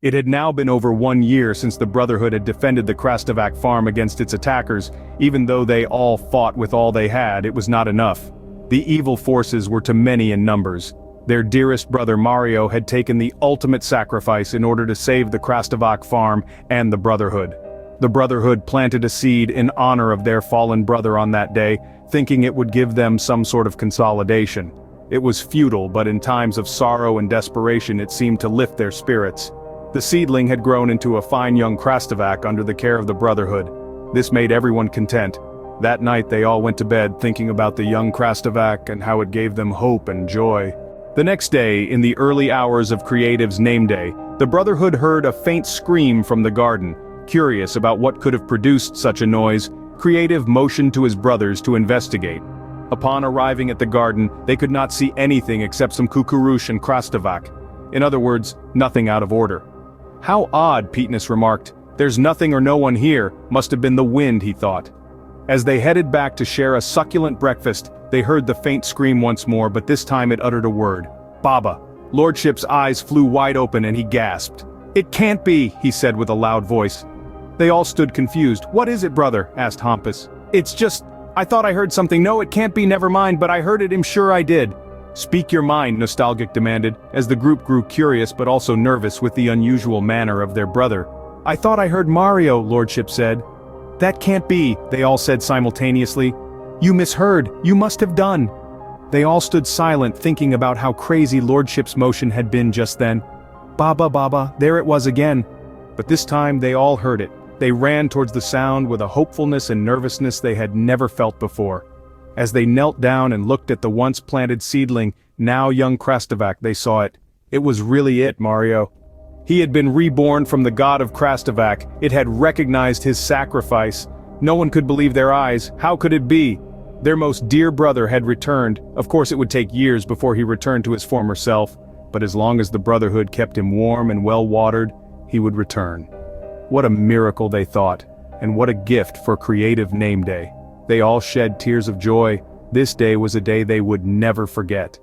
It had now been over 1 year since the Brotherhood had defended the Krastovac farm against its attackers. Even though they all fought with all they had, it was not enough. The evil forces were too many in numbers. Their dearest brother Mario had taken the ultimate sacrifice in order to save the Krastovac farm and the Brotherhood. The Brotherhood planted a seed in honor of their fallen brother on that day, thinking it would give them some sort of consolidation. It was futile, but in times of sorrow and desperation it seemed to lift their spirits. The seedling had grown into a fine young Krastovac under the care of the Brotherhood. This made everyone content. That night they all went to bed thinking about the young Krastovac and how it gave them hope and joy. The next day, in the early hours of Creative's name day, the Brotherhood heard a faint scream from the garden. Curious about what could have produced such a noise, Creative motioned to his brothers to investigate. Upon arriving at the garden, they could not see anything except some kukurush and Krastovac. In other words, nothing out of order. How odd, Peetnus remarked. There's nothing or no one here, must have been the wind, he thought. As they headed back to share a succulent breakfast, they heard the faint scream once more, but this time it uttered a word. Baba. Lordship's eyes flew wide open and he gasped. It can't be, he said with a loud voice. They all stood confused. What is it, brother? Asked Hampus. It's just, I thought I heard something. No, it can't be, never mind, but I heard it, I'm sure I did. Speak your mind, Nostalgic demanded, as the group grew curious but also nervous with the unusual manner of their brother. I thought I heard Mario, Lordship said. That can't be, they all said simultaneously. You misheard, you must have done. They all stood silent, thinking about how crazy Lordship's motion had been just then. Baba, there it was again. But this time they all heard it. They ran towards the sound with a hopefulness and nervousness they had never felt before. As they knelt down and looked at the once planted seedling, now young Krastovac, they saw it. It was really it, Mario. He had been reborn from the god of Krastovac. It had recognized his sacrifice. No one could believe their eyes. How could it be? Their most dear brother had returned. Of course it would take years before he returned to his former self, but as long as the Brotherhood kept him warm and well-watered, he would return. What a miracle, they thought, and what a gift for Creative Name Day. They all shed tears of joy. This day was a day they would never forget.